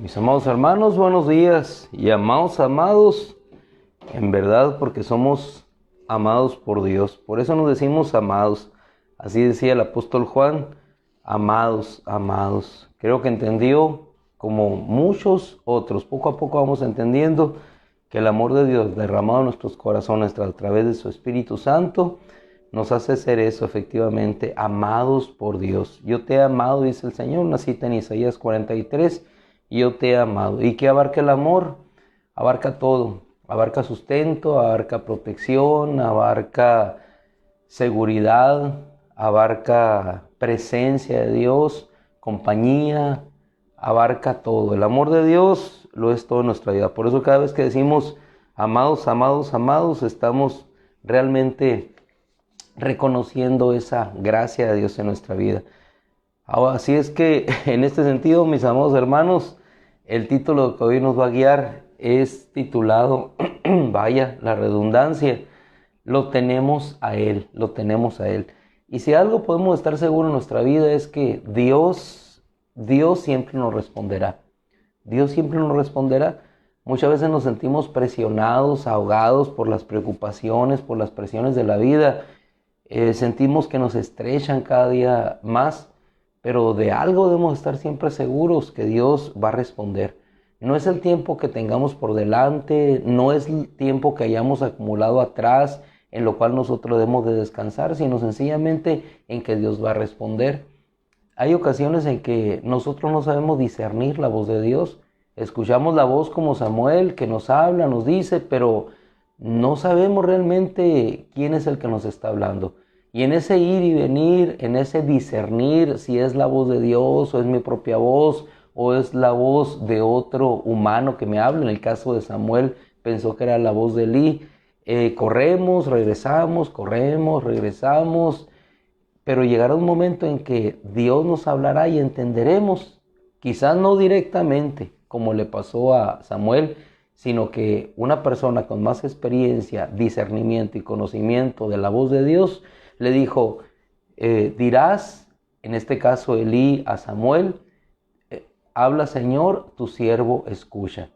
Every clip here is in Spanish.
Mis amados hermanos, buenos días y amados, en verdad porque somos amados por Dios, por eso nos decimos amados, así decía el apóstol Juan, amados. Creo que entendió, como muchos otros, poco a poco vamos entendiendo que el amor de Dios derramado en nuestros corazones a través de su Espíritu Santo nos hace ser eso, efectivamente, amados por Dios. Yo te he amado, dice el Señor, una cita en Isaías 43, yo te he amado. ¿Y qué abarca el amor? Abarca todo, abarca sustento, abarca protección, abarca seguridad, abarca presencia de Dios, compañía, abarca todo. El amor de Dios lo es todo en nuestra vida. Por eso cada vez que decimos amados, estamos realmente reconociendo esa gracia de Dios en nuestra vida. Así es que en este sentido, mis amados hermanos, el título que hoy nos va a guiar es titulado, vaya la redundancia, lo tenemos a Él. Y si algo podemos estar seguros en nuestra vida es que Dios siempre nos responderá. Dios siempre nos responderá. Muchas veces nos sentimos presionados, ahogados por las preocupaciones, por las presiones de la vida. Sentimos que nos estrechan cada día más, pero de algo debemos estar siempre seguros que Dios va a responder. No es el tiempo que tengamos por delante, no es el tiempo que hayamos acumulado atrás, en lo cual nosotros debemos de descansar, sino sencillamente en que Dios va a responder. Hay ocasiones en que nosotros no sabemos discernir la voz de Dios. Escuchamos la voz como Samuel, que nos habla, nos dice, pero no sabemos realmente quién es el que nos está hablando. Y en ese ir y venir, en ese discernir si es la voz de Dios o es mi propia voz o es la voz de otro humano que me habla, en el caso de Samuel pensó que era la voz de Elí, corremos, regresamos, pero llegará un momento en que Dios nos hablará y entenderemos, quizás no directamente como le pasó a Samuel, sino que una persona con más experiencia, discernimiento y conocimiento de la voz de Dios le dijo, dirás, en este caso Elí a Samuel, habla Señor, tu siervo escucha.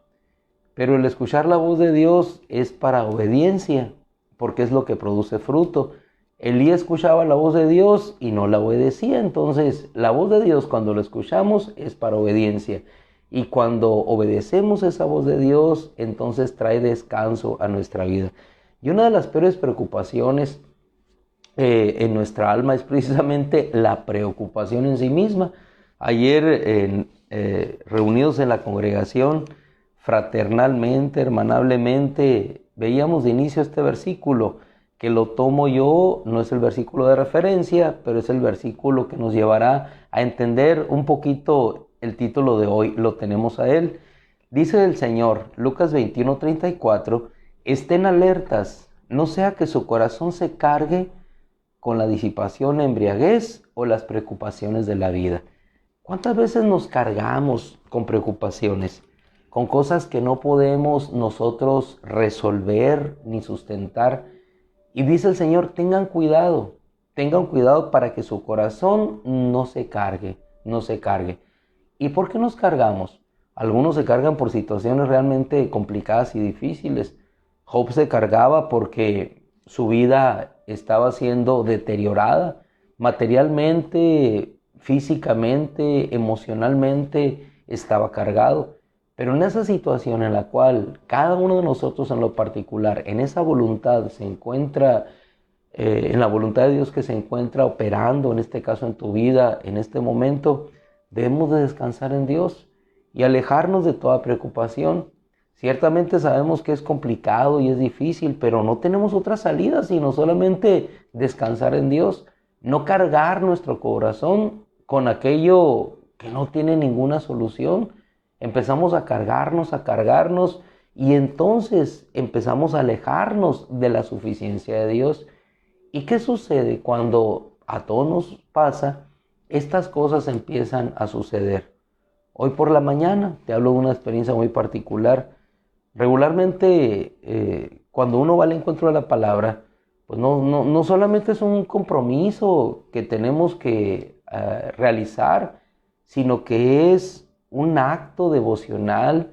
Pero el escuchar la voz de Dios es para obediencia, porque es lo que produce fruto. Elí escuchaba la voz de Dios y no la obedecía, entonces la voz de Dios cuando la escuchamos es para obediencia. Y cuando obedecemos esa voz de Dios, entonces trae descanso a nuestra vida. Y una de las peores preocupaciones en nuestra alma es precisamente la preocupación en sí misma. Ayer reunidos en la congregación, fraternalmente, hermanablemente, veíamos de inicio este versículo, que lo tomo yo, no es el versículo de referencia, pero es el versículo que nos llevará a entender un poquito el título de hoy, lo tenemos a Él. Dice el Señor, Lucas 21:34, estén alertas, no sea que su corazón se cargue con la disipación, embriaguez o las preocupaciones de la vida. ¿Cuántas veces nos cargamos con preocupaciones, con cosas que no podemos nosotros resolver ni sustentar? Y dice el Señor, tengan cuidado para que su corazón no se cargue. ¿Y por qué nos cargamos? Algunos se cargan por situaciones realmente complicadas y difíciles. Job se cargaba porque su vida estaba siendo deteriorada materialmente, físicamente, emocionalmente, estaba cargado. Pero en esa situación en la cual cada uno de nosotros en lo particular, en esa voluntad se encuentra, en la voluntad de Dios que se encuentra operando, en este caso en tu vida, en este momento, debemos de descansar en Dios y alejarnos de toda preocupación. Ciertamente sabemos que es complicado y es difícil, pero no tenemos otra salida sino solamente descansar en Dios. No cargar nuestro corazón con aquello que no tiene ninguna solución. Empezamos a cargarnos y entonces empezamos a alejarnos de la suficiencia de Dios. ¿Y qué sucede cuando a todos nos pasa? Estas cosas empiezan a suceder. Hoy por la mañana, te hablo de una experiencia muy particular. Regularmente, cuando uno va al encuentro de la palabra, pues no solamente es un compromiso que tenemos que realizar, sino que es un acto devocional,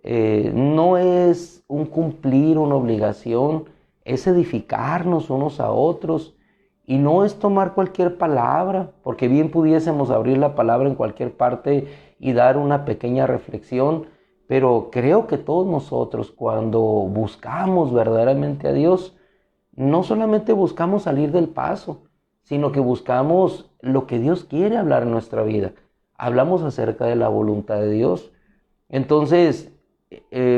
no es un cumplir una obligación, es edificarnos unos a otros. Y no es tomar cualquier palabra, porque bien pudiésemos abrir la palabra en cualquier parte y dar una pequeña reflexión, pero creo que todos nosotros cuando buscamos verdaderamente a Dios, no solamente buscamos salir del paso, sino que buscamos lo que Dios quiere hablar en nuestra vida. Hablamos acerca de la voluntad de Dios. Entonces,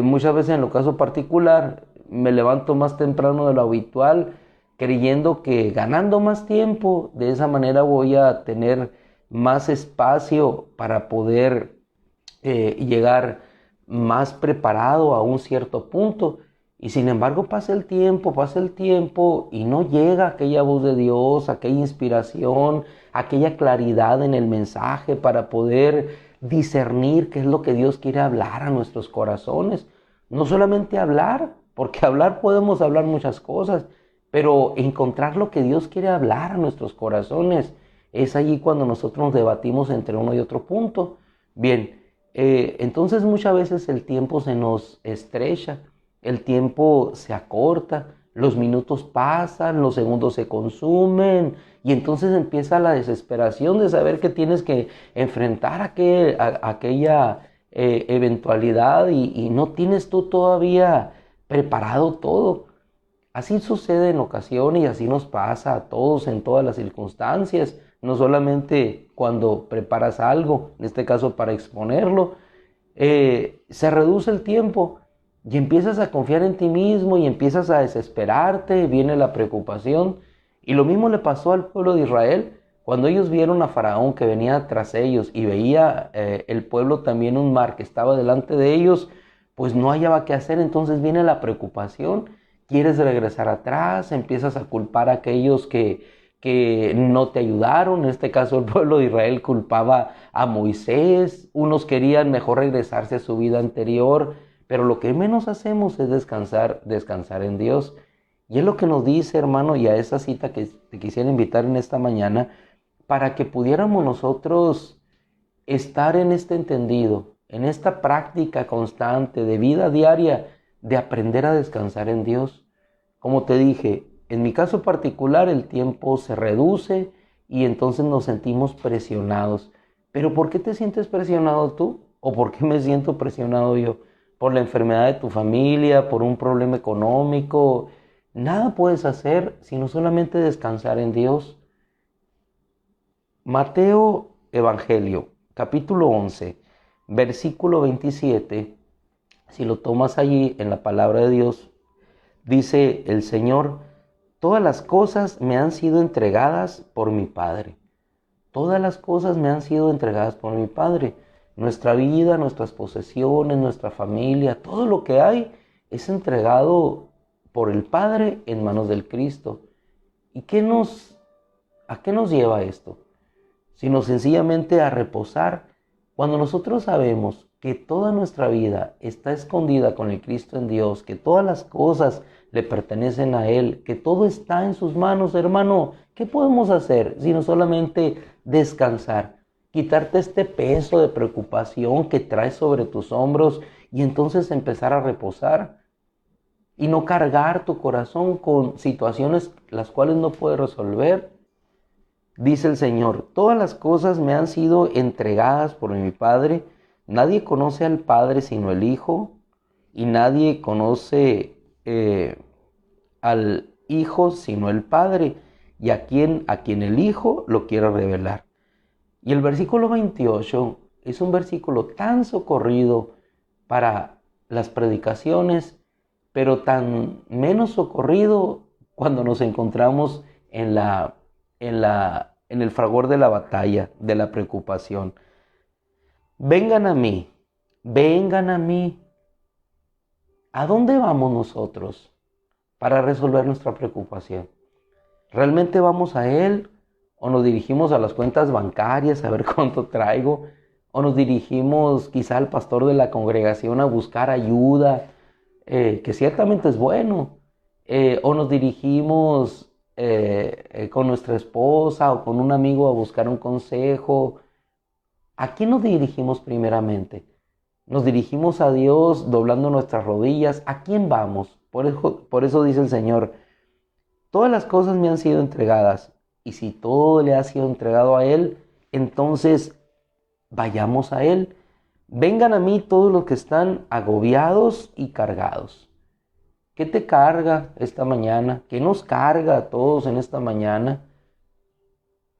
muchas veces en lo caso particular, me levanto más temprano de lo habitual, creyendo que ganando más tiempo, de esa manera voy a tener más espacio para poder llegar más preparado a un cierto punto. Y sin embargo pasa el tiempo y no llega aquella voz de Dios, aquella inspiración, aquella claridad en el mensaje para poder discernir qué es lo que Dios quiere hablar a nuestros corazones. No solamente hablar, porque hablar podemos hablar muchas cosas, pero encontrar lo que Dios quiere hablar a nuestros corazones. Es allí cuando nosotros nos debatimos entre uno y otro punto. Bien, entonces muchas veces el tiempo se nos estrecha, el tiempo se acorta, los minutos pasan, los segundos se consumen y entonces empieza la desesperación de saber que tienes que enfrentar aquella eventualidad y no tienes tú todavía preparado todo. Así sucede en ocasiones y así nos pasa a todos en todas las circunstancias, no solamente cuando preparas algo, en este caso para exponerlo, se reduce el tiempo y empiezas a confiar en ti mismo y empiezas a desesperarte, viene la preocupación. Y lo mismo le pasó al pueblo de Israel cuando ellos vieron a Faraón que venía tras ellos y veía el pueblo también un mar que estaba delante de ellos, pues no hallaba qué hacer, entonces viene la preocupación. Quieres regresar atrás, empiezas a culpar a aquellos que no te ayudaron. En este caso el pueblo de Israel culpaba a Moisés, unos querían mejor regresarse a su vida anterior, pero lo que menos hacemos es descansar en Dios. Y es lo que nos dice, hermano, y a esa cita que te quisiera invitar en esta mañana, para que pudiéramos nosotros estar en este entendido, en esta práctica constante de vida diaria, de aprender a descansar en Dios. Como te dije, en mi caso particular el tiempo se reduce y entonces nos sentimos presionados. Pero ¿por qué te sientes presionado tú? ¿O por qué me siento presionado yo? ¿Por la enfermedad de tu familia? ¿Por un problema económico? Nada puedes hacer sino solamente descansar en Dios. Mateo Evangelio, capítulo 11, versículo 27, si lo tomas allí en la palabra de Dios, dice el Señor: todas las cosas me han sido entregadas por mi Padre. Todas las cosas me han sido entregadas por mi Padre. Nuestra vida, nuestras posesiones, nuestra familia, todo lo que hay es entregado por el Padre en manos del Cristo. ¿Y a qué nos lleva esto? Sino sencillamente a reposar. Cuando nosotros sabemos que toda nuestra vida está escondida con el Cristo en Dios, que todas las cosas le pertenecen a Él, que todo está en sus manos, hermano, ¿qué podemos hacer sino solamente descansar? Quitarte este peso de preocupación que traes sobre tus hombros y entonces empezar a reposar y no cargar tu corazón con situaciones las cuales no puedes resolver. Dice el Señor: todas las cosas me han sido entregadas por mi Padre. Nadie conoce al Padre sino el Hijo, y nadie conoce al Hijo sino el Padre, y a quien el Hijo lo quiere revelar. Y el versículo 28 es un versículo tan socorrido para las predicaciones, pero tan menos socorrido cuando nos encontramos en el fragor de la batalla, de la preocupación. Vengan a mí, vengan a mí. ¿A dónde vamos nosotros para resolver nuestra preocupación? ¿Realmente vamos a Él? ¿O nos dirigimos a las cuentas bancarias a ver cuánto traigo? ¿O nos dirigimos quizá al pastor de la congregación a buscar ayuda, que ciertamente es bueno? ¿O nos dirigimos con nuestra esposa o con un amigo a buscar un consejo? ¿A quién nos dirigimos primeramente? ¿Nos dirigimos a Dios doblando nuestras rodillas? ¿A quién vamos? Por eso dice el Señor, todas las cosas me han sido entregadas, y si todo le ha sido entregado a Él, entonces vayamos a Él. Vengan a mí todos los que están agobiados y cargados. ¿Qué te carga esta mañana? ¿Qué nos carga a todos en esta mañana?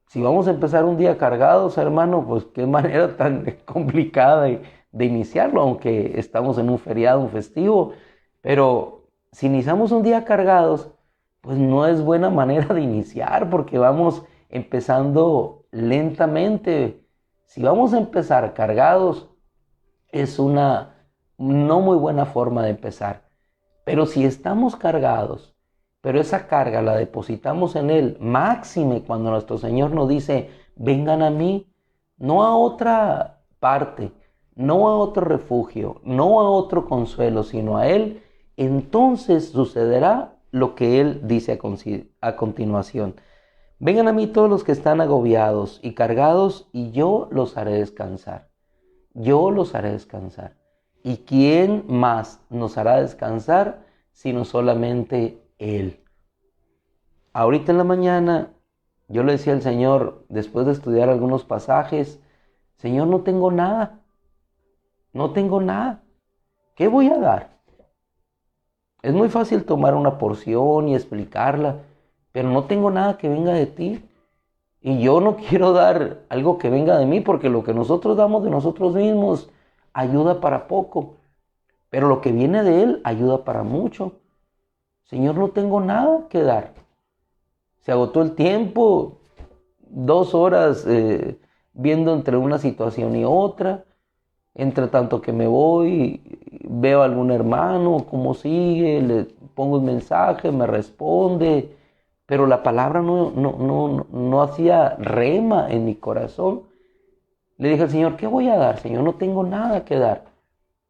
Si vamos a empezar un día cargados, hermano, pues qué manera tan complicada de iniciarlo, aunque estamos en un feriado, un festivo. Pero si iniciamos un día cargados, pues no es buena manera de iniciar, porque vamos empezando lentamente. Si vamos a empezar cargados, es una no muy buena forma de empezar. Pero si estamos cargados, pero esa carga la depositamos en Él, máxime cuando nuestro Señor nos dice, vengan a mí, no a otra parte, no a otro refugio, no a otro consuelo, sino a Él, entonces sucederá lo que Él dice a continuación. Vengan a mí todos los que están agobiados y cargados, y yo los haré descansar. Yo los haré descansar. ¿Y quién más nos hará descansar sino solamente Él? Ahorita en la mañana yo le decía al Señor, después de estudiar algunos pasajes, Señor, no tengo nada. No tengo nada. ¿Qué voy a dar? Es muy fácil tomar una porción y explicarla, pero no tengo nada que venga de ti. Y yo no quiero dar algo que venga de mí, porque lo que nosotros damos de nosotros mismos ayuda para poco, pero lo que viene de Él ayuda para mucho. Señor, no tengo nada que dar. Se agotó el tiempo, 2 horas viendo entre una situación y otra. Entre tanto que me voy, veo a algún hermano, cómo sigue, le pongo un mensaje, me responde, pero la palabra no hacía rema en mi corazón. Le dije al Señor, ¿qué voy a dar, Señor? No tengo nada que dar.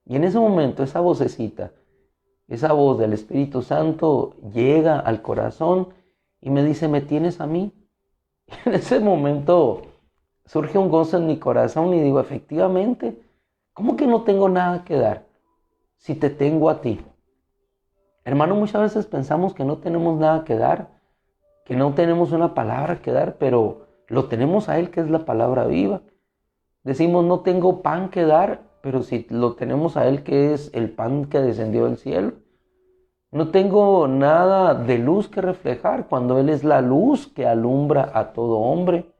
Y en ese momento esa vocecita, esa voz del Espíritu Santo llega al corazón y me dice, ¿me tienes a mí? Y en ese momento surge un gozo en mi corazón y digo, efectivamente, ¿cómo que no tengo nada que dar si te tengo a ti? Hermano, muchas veces pensamos que no tenemos nada que dar, que no tenemos una palabra que dar, pero lo tenemos a Él, que es la palabra viva. Decimos, no tengo pan que dar, pero si lo tenemos a Él, que es el pan que descendió del cielo. No tengo nada de luz que reflejar, cuando Él es la luz que alumbra a todo hombre.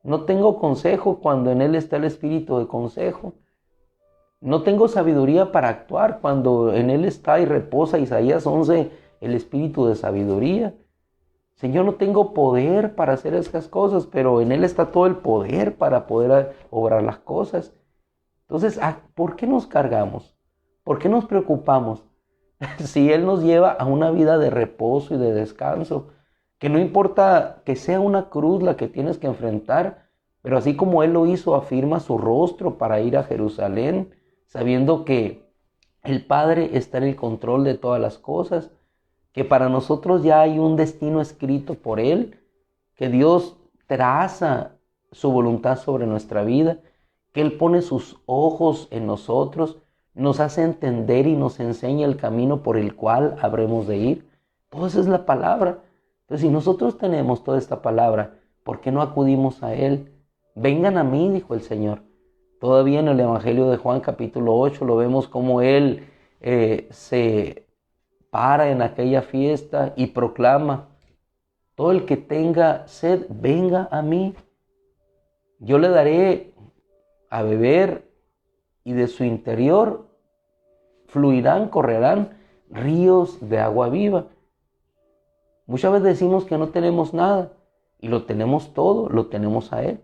No tengo consejo, cuando en Él está el espíritu de consejo. No tengo sabiduría para actuar, cuando en Él está y reposa, Isaías 11, el espíritu de sabiduría. Señor, no tengo poder para hacer esas cosas, pero en Él está todo el poder para poder obrar las cosas. Entonces, ¿por qué nos cargamos? ¿Por qué nos preocupamos? Si Él nos lleva a una vida de reposo y de descanso, que no importa que sea una cruz la que tienes que enfrentar, pero así como Él lo hizo, afirma su rostro para ir a Jerusalén, sabiendo que el Padre está en el control de todas las cosas, que para nosotros ya hay un destino escrito por Él, que Dios traza su voluntad sobre nuestra vida, que Él pone sus ojos en nosotros, nos hace entender y nos enseña el camino por el cual habremos de ir. Todo eso es la palabra. Entonces, si nosotros tenemos toda esta palabra, ¿por qué no acudimos a Él? Vengan a mí, dijo el Señor. Todavía en el Evangelio de Juan capítulo 8 lo vemos como Él se para en aquella fiesta y proclama, todo el que tenga sed, venga a mí. Yo le daré a beber, y de su interior correrán ríos de agua viva. Muchas veces decimos que no tenemos nada, y lo tenemos todo, lo tenemos a Él.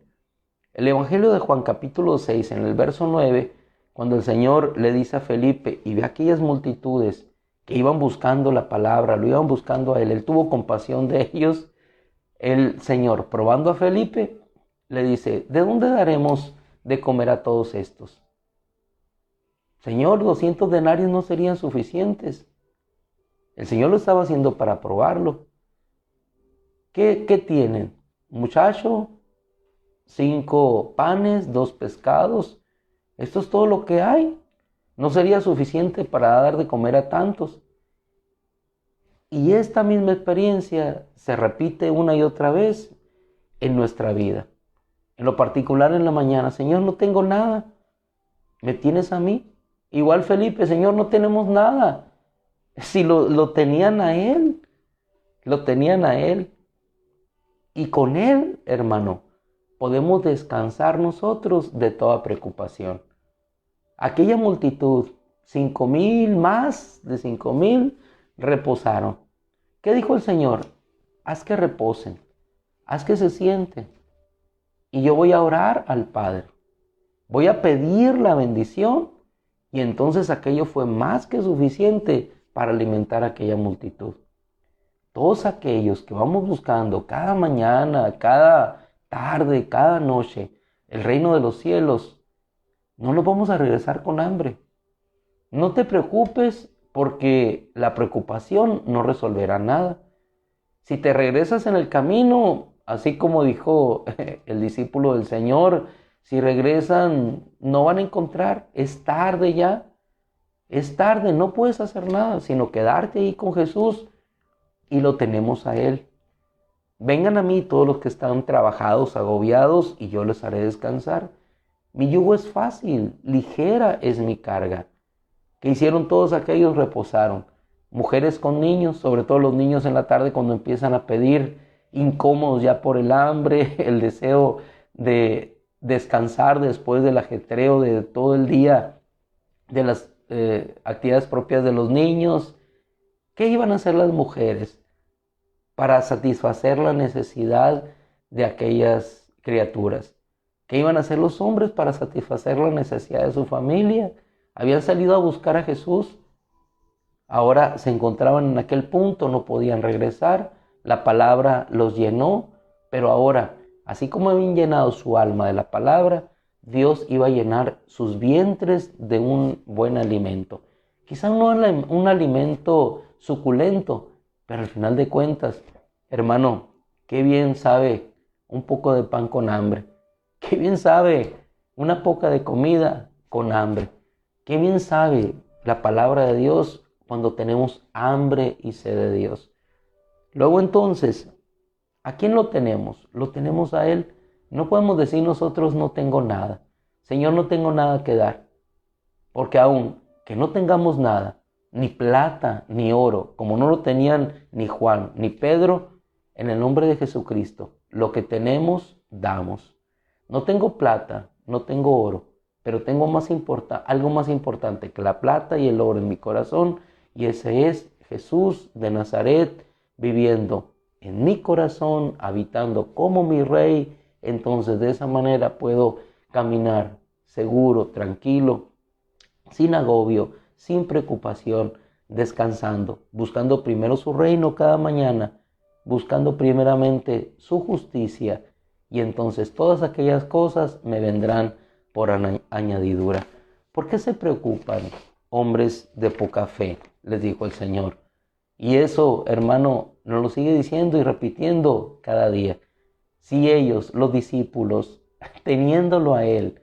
El Evangelio de Juan capítulo 6, en el verso 9, cuando el Señor le dice a Felipe y ve aquellas multitudes que iban buscando la palabra, lo iban buscando a Él, Él tuvo compasión de ellos. El Señor, probando a Felipe, le dice, ¿de dónde daremos de comer a todos estos? Señor, 200 denarios no serían suficientes. El Señor lo estaba haciendo para probarlo. ¿Qué tienen? Muchacho, 5 panes, 2 pescados. Esto es todo lo que hay. No sería suficiente para dar de comer a tantos. Y esta misma experiencia se repite una y otra vez en nuestra vida. En lo particular en la mañana, Señor, no tengo nada. ¿Me tienes a mí? Igual Felipe, Señor, no tenemos nada. Si lo tenían a Él, lo tenían a Él. Y con Él, hermano, podemos descansar nosotros de toda preocupación. Aquella multitud, 5,000, más de 5,000, reposaron. ¿Qué dijo el Señor? Haz que reposen, haz que se sienten. Y yo voy a orar al Padre. Voy a pedir la bendición. Y entonces aquello fue más que suficiente para alimentar a aquella multitud. Todos aquellos que vamos buscando cada mañana, cada tarde, cada noche, el reino de los cielos, no nos vamos a regresar con hambre. No te preocupes porque la preocupación no resolverá nada. Si te regresas en el camino, así como dijo el discípulo del Señor, si regresan no van a encontrar, es tarde ya. Es tarde, no puedes hacer nada, sino quedarte ahí con Jesús y lo tenemos a Él. Vengan a mí todos los que están trabajados, agobiados, y yo les haré descansar. Mi yugo es fácil, ligera es mi carga. ¿Qué hicieron todos aquellos? Reposaron. Mujeres con niños, sobre todo los niños en la tarde cuando empiezan a pedir, incómodos ya por el hambre, el deseo de descansar después del ajetreo de todo el día, de las actividades propias de los niños. ¿Qué iban a hacer las mujeres para satisfacer la necesidad de aquellas criaturas? ¿Qué iban a hacer los hombres para satisfacer la necesidad de su familia? Habían salido a buscar a Jesús. Ahora se encontraban en aquel punto, no podían regresar. La palabra los llenó, pero ahora, así como habían llenado su alma de la palabra, Dios iba a llenar sus vientres de un buen alimento. Quizá no un alimento suculento, pero al final de cuentas, hermano, qué bien sabe un poco de pan con hambre. Qué bien sabe una poca de comida con hambre. Qué bien sabe la palabra de Dios cuando tenemos hambre y sed de Dios. Luego entonces, ¿a quién lo tenemos? Lo tenemos a Él. No podemos decir nosotros no tengo nada. Señor, no tengo nada que dar. Porque aun que no tengamos nada, ni plata, ni oro, como no lo tenían ni Juan, ni Pedro, en el nombre de Jesucristo, lo que tenemos, damos. No tengo plata, no tengo oro, pero tengo algo más importante que la plata y el oro en mi corazón, y ese es Jesús de Nazaret viviendo en mi corazón, habitando como mi Rey. Entonces de esa manera puedo caminar seguro, tranquilo, sin agobio, sin preocupación, descansando, buscando primero su reino cada mañana, buscando primeramente su justicia, y entonces todas aquellas cosas me vendrán por añadidura. ¿Por qué se preocupan, hombres de poca fe?, les dijo el Señor. Y eso, hermano, nos lo sigue diciendo y repitiendo cada día. Si ellos, los discípulos, teniéndolo a Él,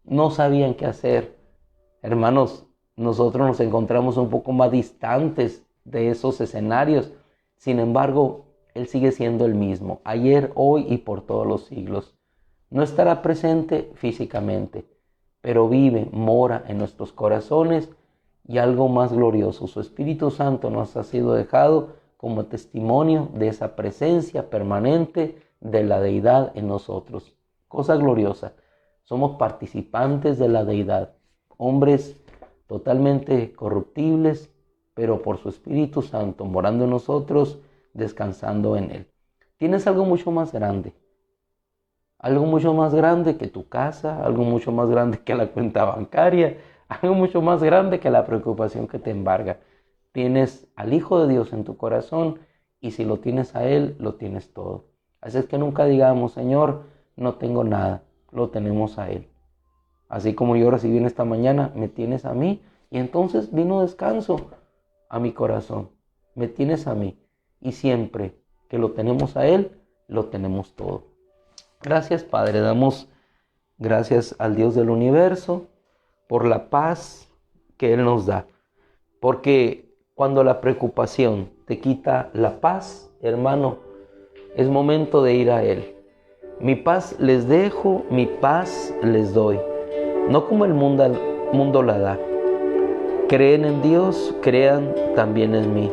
no sabían qué hacer, hermanos, nosotros nos encontramos un poco más distantes de esos escenarios. Sin embargo, Él sigue siendo el mismo, ayer, hoy y por todos los siglos. No estará presente físicamente, pero vive, mora en nuestros corazones, y algo más glorioso, su Espíritu Santo nos ha sido dejado como testimonio de esa presencia permanente de la deidad en nosotros. Cosa gloriosa, somos participantes de la deidad, hombres totalmente corruptibles, pero por su Espíritu Santo morando en nosotros, descansando en Él. Tienes algo mucho más grande que tu casa, algo mucho más grande que la cuenta bancaria, algo mucho más grande que la preocupación que te embarga. Tienes al Hijo de Dios en tu corazón, y si lo tienes a Él, lo tienes todo. Así es que nunca digamos, Señor, no tengo nada, lo tenemos a Él. Así como yo recibí en esta mañana, me tienes a mí, y entonces vino descanso a mi corazón. Me tienes a mí. Y siempre que lo tenemos a Él, lo tenemos todo. Gracias, Padre. Damos gracias al Dios del universo por la paz que Él nos da. Porque cuando la preocupación te quita la paz, hermano, es momento de ir a Él. Mi paz les dejo, mi paz les doy. No como el mundo la da. Creen en Dios, crean también en mí.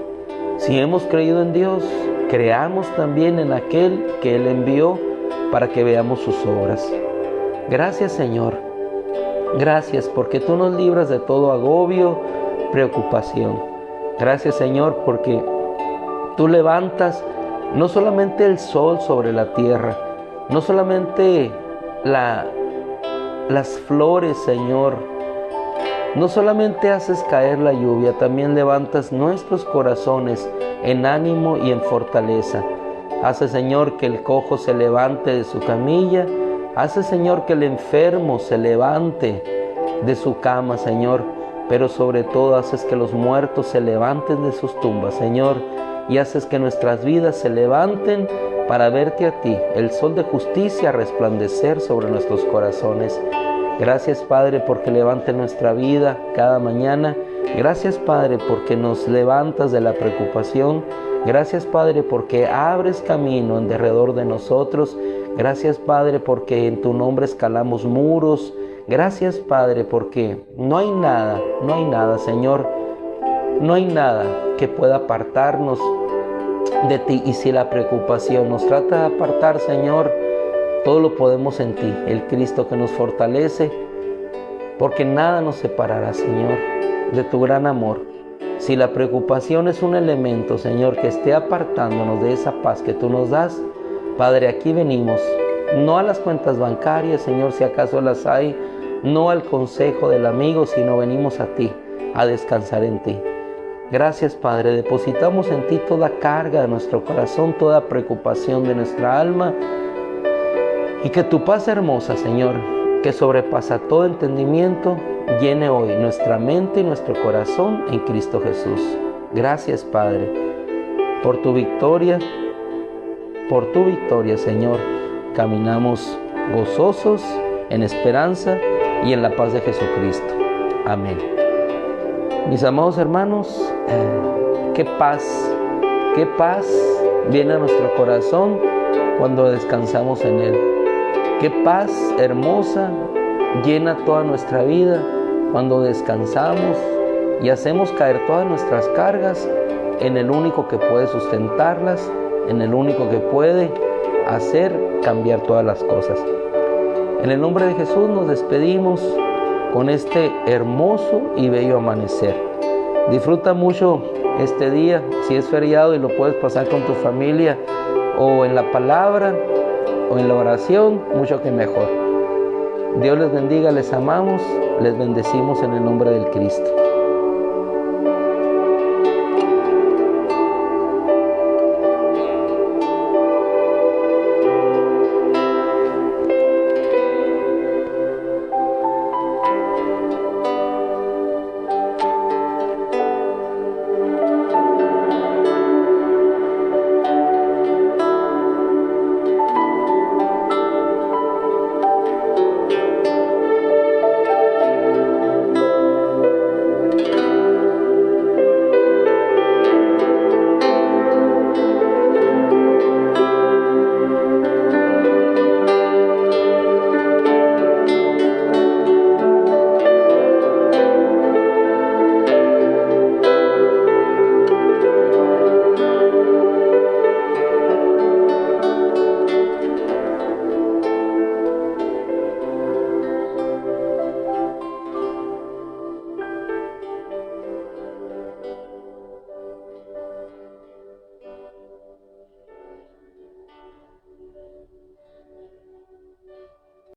Si hemos creído en Dios, creamos también en aquel que Él envió para que veamos sus obras. Gracias, Señor. Gracias porque tú nos libras de todo agobio, preocupación. Gracias, Señor, porque tú levantas no solamente el sol sobre la tierra, no solamente las flores, Señor, no solamente haces caer la lluvia, también levantas nuestros corazones en ánimo y en fortaleza. Hace, Señor, que el cojo se levante de su camilla. Hace, Señor, que el enfermo se levante de su cama, Señor. Pero sobre todo haces que los muertos se levanten de sus tumbas, Señor. Y haces que nuestras vidas se levanten para verte a ti, el sol de justicia, resplandecer sobre nuestros corazones. Gracias, Padre, porque levantes nuestra vida cada mañana. Gracias, Padre, porque nos levantas de la preocupación. Gracias, Padre, porque abres camino en derredor de nosotros. Gracias, Padre, porque en tu nombre escalamos muros. Gracias, Padre, porque no hay nada, Señor, no hay nada que pueda apartarnos de ti. Y si la preocupación nos trata de apartar, Señor, todo lo podemos en ti, el Cristo que nos fortalece, porque nada nos separará, Señor, de tu gran amor. Si la preocupación es un elemento, Señor, que esté apartándonos de esa paz que tú nos das, Padre, aquí venimos, no a las cuentas bancarias, Señor, si acaso las hay, no al consejo del amigo, sino venimos a ti, a descansar en ti. Gracias, Padre, depositamos en ti toda carga de nuestro corazón, toda preocupación de nuestra alma, y que tu paz hermosa, Señor, que sobrepasa todo entendimiento, llene hoy nuestra mente y nuestro corazón en Cristo Jesús. Gracias, Padre, por tu victoria, Señor. Caminamos gozosos, en esperanza y en la paz de Jesucristo. Amén. Mis amados hermanos, qué paz viene a nuestro corazón cuando descansamos en Él. Qué paz hermosa llena toda nuestra vida cuando descansamos y hacemos caer todas nuestras cargas en el único que puede sustentarlas, en el único que puede hacer cambiar todas las cosas. En el nombre de Jesús nos despedimos con este hermoso y bello amanecer. Disfruta mucho este día, si es feriado y lo puedes pasar con tu familia o en la palabra o en la oración, mucho que mejor. Dios les bendiga, les amamos, les bendecimos en el nombre del Cristo.